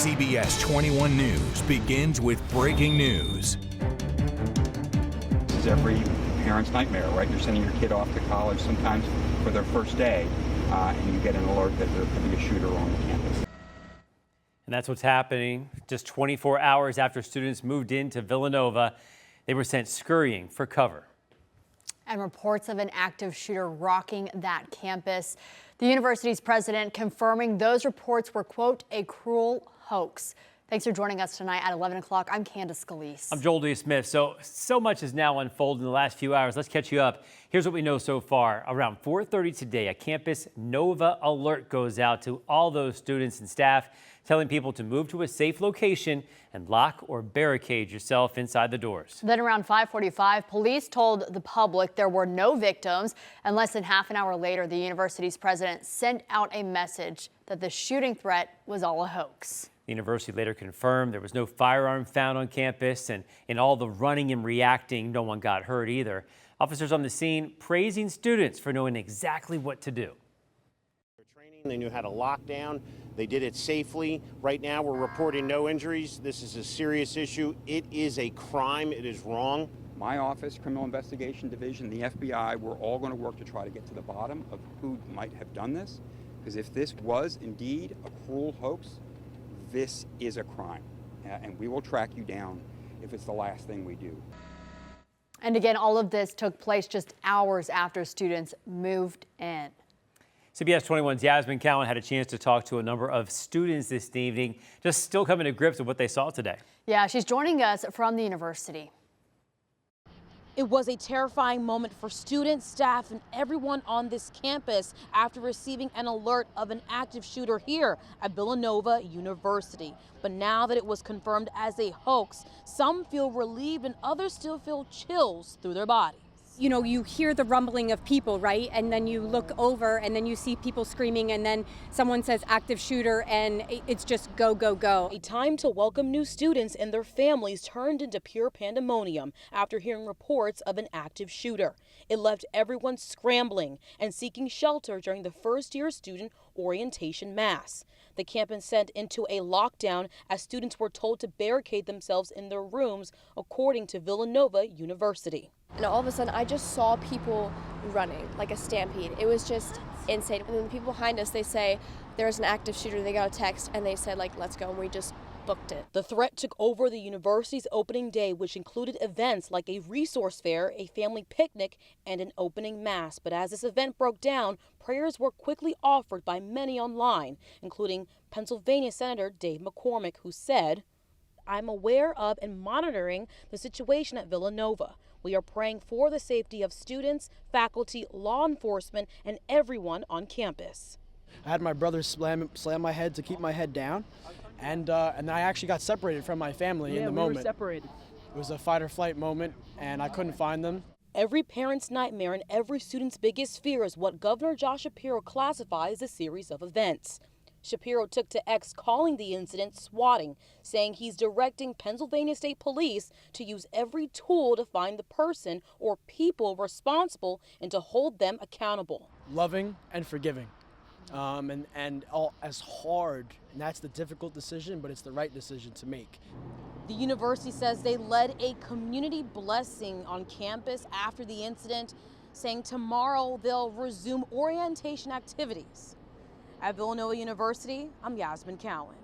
CBS 21 News begins with breaking news. This is every parent's nightmare, right? You're sending your kid off to college sometimes for their first day, and you get an alert that there could be a shooter on campus. And that's what's happening. Just 24 hours after students moved into Villanova, they were sent scurrying for cover. And reports of an active shooter rocking that campus. The university's president confirming those reports were, quote, a cruel hoax. Thanks for joining us tonight at 11 o'clock. I'm Candace Scalise. I'm Joel D. Smith. So much has now unfolded in the last few hours. Let's catch you up. Here's what we know so far. Around 4:30 today, a campus Nova alert goes out to all those students and staff, telling people to move to a safe location and lock or barricade yourself inside the doors. Then around 5:45, police told the public there were no victims. And less than half an hour later, the university's president sent out a message that the shooting threat was all a hoax. The university later confirmed there was no firearm found on campus, and in all the running and reacting, no one got hurt either. Officers on the scene praising students for knowing exactly what to do. They knew how to lock down. They did it safely. Right now, we're reporting no injuries. This is a serious issue. It is a crime. It is wrong. My office, Criminal Investigation Division, the FBI, we're all going to work to try to get to the bottom of who might have done this. Because if this was indeed a cruel hoax, this is a crime. And we will track you down if it's the last thing we do. And again, all of this took place just hours after students moved in. CBS 21's Yasmin Cowan had a chance to talk to a number of students this evening, just still coming to grips with what they saw today. Yeah, she's joining us from the university. It was a terrifying moment for students, staff, and everyone on this campus after receiving an alert of an active shooter here at Villanova University. But now that it was confirmed as a hoax, some feel relieved and others still feel chills through their bodies. You know, you hear the rumbling of people, right? And then you look over and then you see people screaming and then someone says active shooter and it's just go, go, go. A time to welcome new students and their families turned into pure pandemonium after hearing reports of an active shooter. It left everyone scrambling and seeking shelter during the first-year student orientation mass. The campus sent into a lockdown as students were told to barricade themselves in their rooms, according to Villanova University. And all of a sudden, I just saw people running like a stampede. It was just insane. And then the people behind us, they say there's an active shooter. They got a text and they said, like, let's go. And we just booked it. The threat took over the university's opening day, which included events like a resource fair, a family picnic, and an opening mass. But as this event broke down, prayers were quickly offered by many online, including Pennsylvania Senator Dave McCormick, who said, "I'm aware of and monitoring the situation at Villanova. We are praying for the safety of students, faculty, law enforcement, and everyone on campus." I had my brother slam my head to keep my head down, and I actually got separated from my family in the moment. Were separated. It was a fight or flight moment, and I couldn't find them. Every parent's nightmare and every student's biggest fear is what Governor Josh Shapiro classifies as a series of events. Shapiro took to X calling the incident swatting, saying he's directing Pennsylvania State Police to use every tool to find the person or people responsible and to hold them accountable. Loving and forgiving, and all as hard, and that's the difficult decision, but it's the right decision to make. The university says they led a community blessing on campus after the incident, saying tomorrow they'll resume orientation activities. At Villanova University, I'm Yasmin Cowan.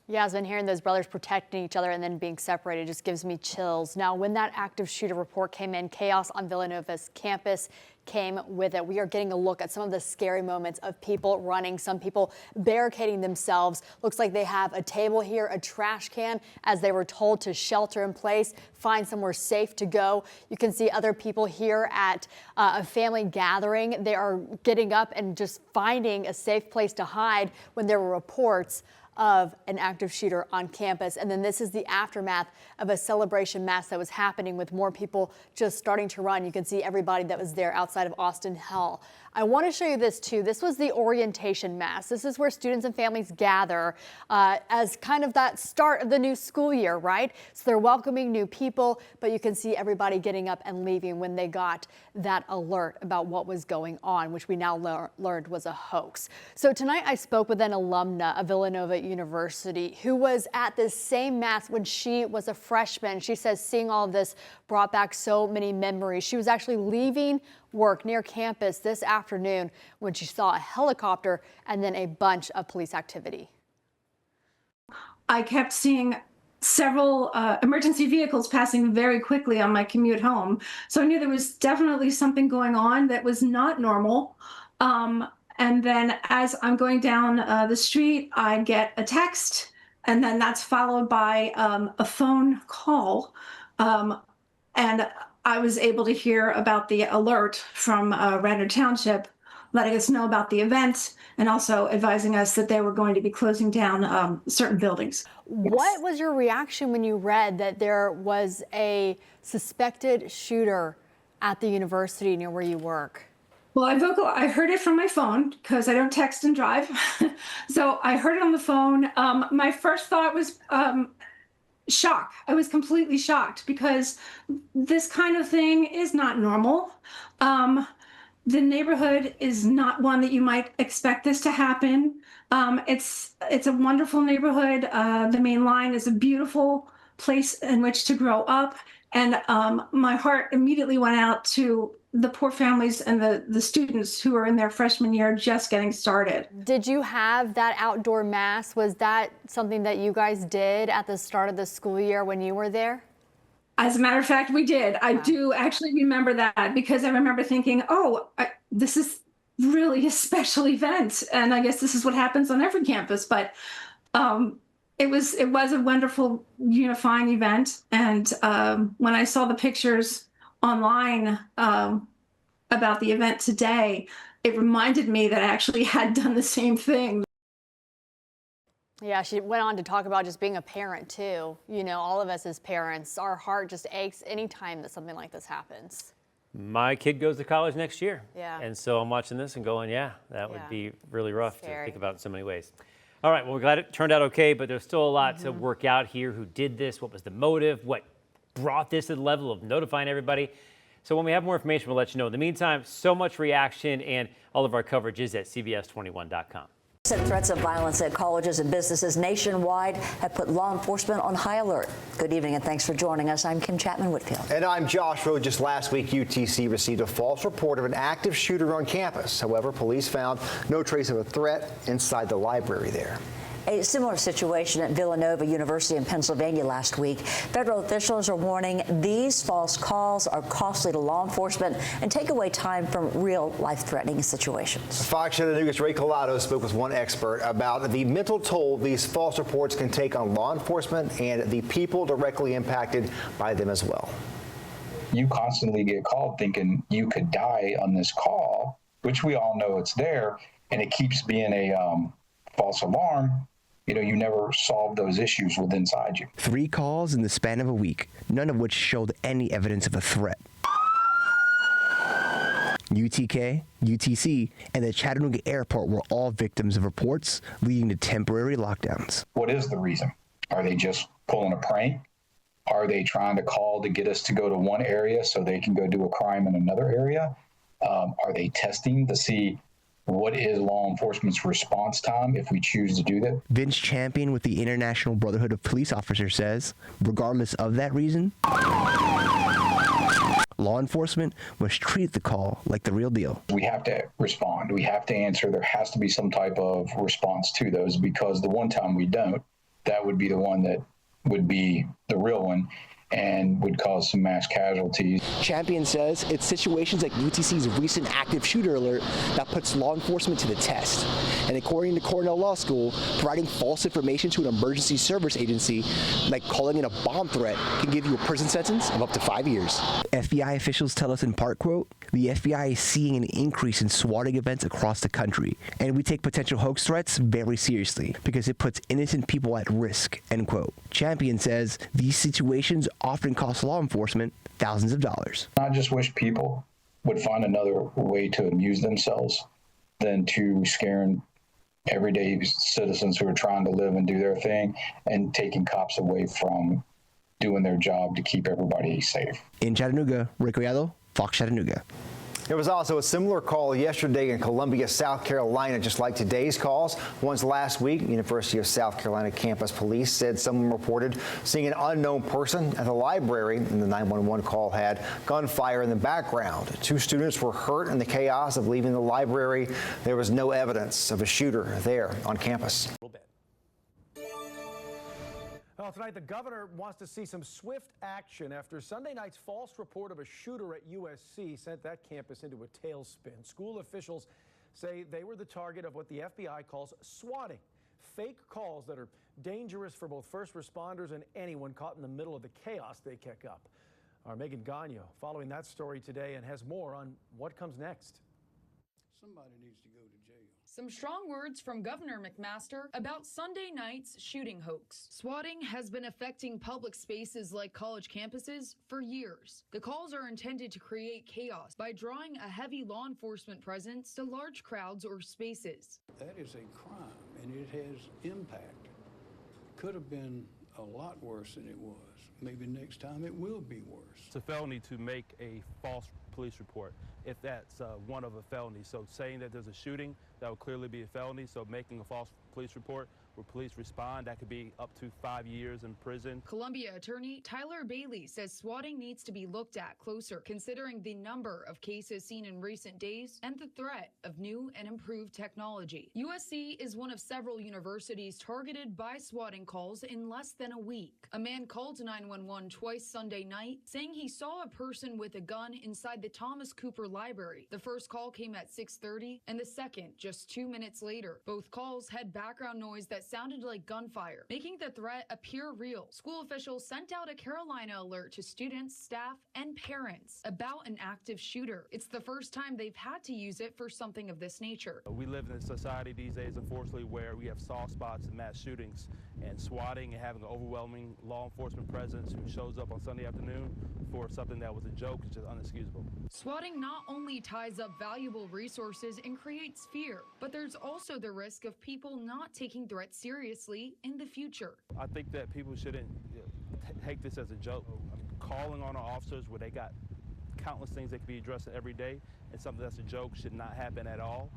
Yasmin, hearing those brothers protecting each other and then being separated just gives me chills. Now, when that active shooter report came in, chaos on Villanova's campus came with it. We are getting a look at some of the scary moments of people running, some people barricading themselves. Looks like they have a table here, a trash can, as they were told to shelter in place, find somewhere safe to go. You can see other people here at a family gathering. They are getting up and just finding a safe place to hide when there were reports of an active shooter on campus. And then this is the aftermath of a celebration mass that was happening with more people just starting to run. You can see everybody that was there outside of Austin Hall. I want to show you this too. This was the orientation mass. This is where students and families gather as kind of that start of the new school year, right? So they're welcoming new people, but you can see everybody getting up and leaving when they got that alert about what was going on, which we now learned was a hoax. So tonight I spoke with an alumna of Villanova University who was at this same mass when she was a freshman. She says seeing all of this brought back so many memories. She was actually leaving work near campus this afternoon when she saw a helicopter and then a bunch of police activity. I kept seeing several emergency vehicles passing very quickly on my commute home. So I knew there was definitely something going on that was not normal. And then as I'm going down the street, I get a text, and then that's followed by a phone call. And I was able to hear about the alert from Radnor Township, letting us know about the event and also advising us that they were going to be closing down certain buildings. What was your reaction when you read that there was a suspected shooter at the university near where you work? Well, I heard it from my phone because I don't text and drive. So I heard it on the phone. My first thought was shock. I was completely shocked because this kind of thing is not normal. The neighborhood is not one that you might expect this to happen. It's a wonderful neighborhood. The main line is a beautiful place in which to grow up. And my heart immediately went out to the poor families and the students who are in their freshman year just getting started. Did you have that outdoor mass? Was that something that you guys did at the start of the school year when you were there? As a matter of fact, we did. I do actually remember that because I remember thinking, this is really a special event. And I guess this is what happens on every campus. But it was a wonderful unifying event. And when I saw the pictures online about the event today, it reminded me that I actually had done the same thing. Yeah, she went on to talk about just being a parent too. You know, all of us as parents, our heart just aches anytime that something like this happens. My kid goes to college next year. Yeah. And so I'm watching this and going, that would be really rough to Scary. think about in so many ways. All right, well, we're glad it turned out okay, but there's still a lot to work out here. Who did this? What was the motive? What brought this to the level of notifying everybody? So when we have more information, we'll let you know. In the meantime, so much reaction, and all of our coverage is at CBS21.com. Threats of violence at colleges and businesses nationwide have put law enforcement on high alert. Good evening and thanks for joining us. I'm Kim Chapman-Whitfield. And I'm Josh Rowe. Just last week, UTC received a false report of an active shooter on campus. However, police found no trace of a threat inside the library there. A similar situation at Villanova University in Pennsylvania last week. Federal officials are warning these false calls are costly to law enforcement and take away time from real life-threatening situations. Fox Channel News' Ray Collado spoke with one expert about the mental toll these false reports can take on law enforcement and the people directly impacted by them as well. You constantly get called thinking you could die on this call, which we all know it's there, and it keeps being a false alarm. You never solve those issues with inside you. 3 calls in the span of a week, none of which showed any evidence of a threat. UTK, UTC, and the Chattanooga airport were all victims of reports leading to temporary lockdowns. What is the reason? Are they just pulling a prank? Are they trying to call to get us to go to one area so they can go do a crime in another area? Are they testing to see what is law enforcement's response time if we choose to do that? Vince Champion with the International Brotherhood of Police Officers says, regardless of that reason, law enforcement must treat the call like the real deal. We have to respond. We have to answer. There has to be some type of response to those, because the one time we don't, that would be the one that would be the real one and would cause some mass casualties. Champion says it's situations like UTC's recent active shooter alert that puts law enforcement to the test. And according to Cornell Law School, providing false information to an emergency service agency, like calling in a bomb threat, can give you a prison sentence of up to 5 years. FBI officials tell us in part, quote, the FBI is seeing an increase in swatting events across the country, and we take potential hoax threats very seriously because it puts innocent people at risk, end quote. Champion says these situations often cost law enforcement thousands of dollars. Not just wish people would find another way to amuse themselves than to scaring everyday citizens who are trying to live and do their thing and taking cops away from doing their job to keep everybody safe. In Chattanooga, Rick Riado, Fox Chattanooga. There was also a similar call yesterday in Columbia, South Carolina, just like today's calls. Once last week, University of South Carolina campus police said someone reported seeing an unknown person at the library, and the 911 call had gunfire in the background. 2 students were hurt in the chaos of leaving the library. There was no evidence of a shooter there on campus. Well, tonight the governor wants to see some swift action after Sunday night's false report of a shooter at USC sent that campus into a tailspin. School officials say they were the target of what the FBI calls swatting, fake calls that are dangerous for both first responders and anyone caught in the middle of the chaos they kick up. Our Megan Gagno following that story today and has more on what comes next. Somebody needs to go to jail. Some strong words from Governor McMaster about Sunday night's shooting hoax. Swatting has been affecting public spaces like college campuses for years. The calls are intended to create chaos by drawing a heavy law enforcement presence to large crowds or spaces. That is a crime, and it has impact. Could have been a lot worse than it was. Maybe next time it will be worse. It's a felony to make a false police report if that's one of a felony. So saying that there's a shooting, that would clearly be a felony. So making a false police report where police respond, that could be up to 5 years in prison. Columbia attorney Tyler Bailey says swatting needs to be looked at closer, considering the number of cases seen in recent days and the threat of new and improved technology. USC is one of several universities targeted by swatting calls in less than a week. A man called 911 twice Sunday night, saying he saw a person with a gun inside the Thomas Cooper Library. The first call came at 6:30 and the second just 2 minutes later. Both calls had background noise that sounded like gunfire, making the threat appear real. School officials sent out a Carolina alert to students, staff, and parents about an active shooter. It's the first time they've had to use it for something of this nature. We live in a society these days, unfortunately, where we have soft spots and mass shootings, and swatting and having an overwhelming law enforcement presence who shows up on Sunday afternoon for something that was a joke is just unexcusable. Swatting not only ties up valuable resources and creates fear, but there's also the risk of people not taking threats seriously in the future. I think that people shouldn't take this as a joke. Calling on our officers where they got countless things that can be addressed every day, and something that's a joke should not happen at all.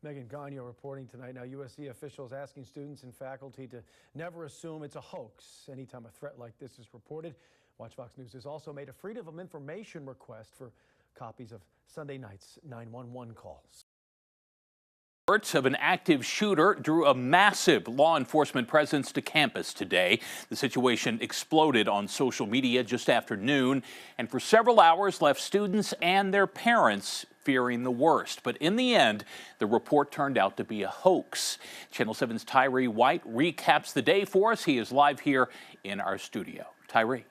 Megan Gagno reporting tonight. Now, USC officials asking students and faculty to never assume it's a hoax anytime a threat like this is reported. Watch Fox News has also made a Freedom of Information request for copies of Sunday night's 911 calls. Reports of an active shooter drew a massive law enforcement presence to campus today. The situation exploded on social media just after noon, and for several hours left students and their parents fearing the worst. But in the end, the report turned out to be a hoax. Channel 7's Tyree White recaps the day for us. He is live here in our studio. Tyree.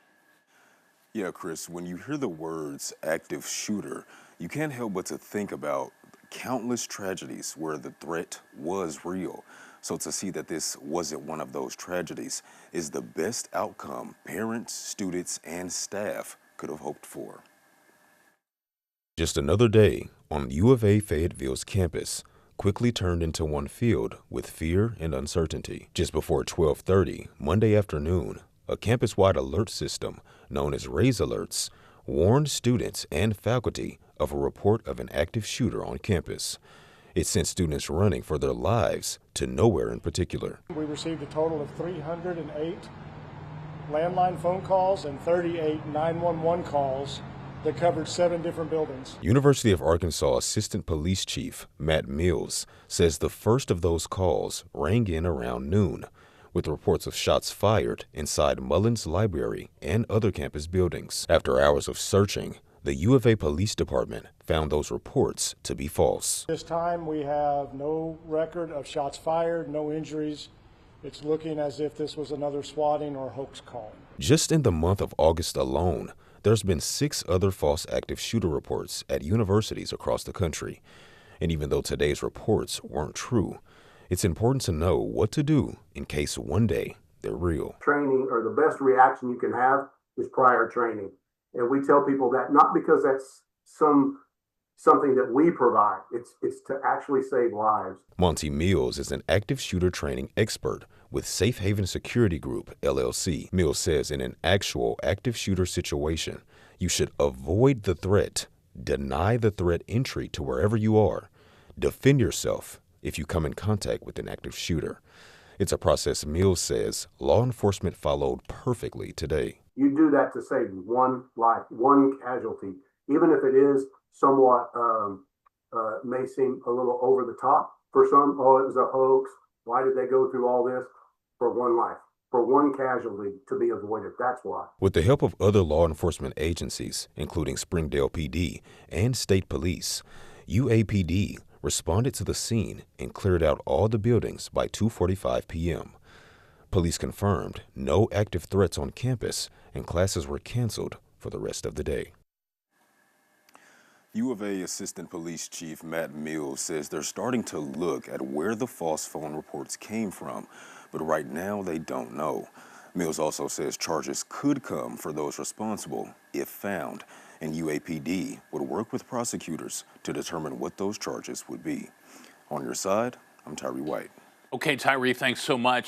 Yeah, Chris, when you hear the words active shooter, you can't help but to think about countless tragedies where the threat was real. So to see that this wasn't one of those tragedies is the best outcome parents, students, and staff could have hoped for. Just another day on U of A Fayetteville's campus quickly turned into one filled with fear and uncertainty. Just before 12:30 Monday afternoon, a campus-wide alert system known as Raise Alerts warned students and faculty of a report of an active shooter on campus. It sent students running for their lives to nowhere in particular. We received a total of 308 landline phone calls and 38 911 calls that covered 7 different buildings. University of Arkansas Assistant Police Chief Matt Mills says the first of those calls rang in around noon, with reports of shots fired inside Mullins Library and other campus buildings. After hours of searching, the U of A Police Department found those reports to be false. This time we have no record of shots fired, no injuries. It's looking as if this was another swatting or hoax call. Just in the month of August alone, there's been 6 other false active shooter reports at universities across the country. And even though today's reports weren't true, it's important to know what to do in case one day they're real. Training, or the best reaction you can have, is prior training. And we tell people that not because that's something that we provide. It's to actually save lives. Monty Mills is an active shooter training expert with Safe Haven Security Group, LLC. Mills says in an actual active shooter situation, you should avoid the threat, deny the threat entry to wherever you are, defend yourself if you come in contact with an active shooter. It's a process Mills says law enforcement followed perfectly today. You do that to save one life, one casualty, even if it is somewhat may seem a little over the top for some. Oh, it was a hoax. Why did they go through all this? For one life, for one casualty to be avoided. That's why. With the help of other law enforcement agencies, including Springdale PD and state police, UAPD responded to the scene and cleared out all the buildings by 2:45 p.m. Police confirmed no active threats on campus and classes were canceled for the rest of the day. U of A Assistant Police Chief Matt Mills says they're starting to look at where the false phone reports came from, but right now they don't know. Mills also says charges could come for those responsible if found, and UAPD would work with prosecutors to determine what those charges would be. On your side, I'm Tyree White. Okay, Tyree, thanks so much.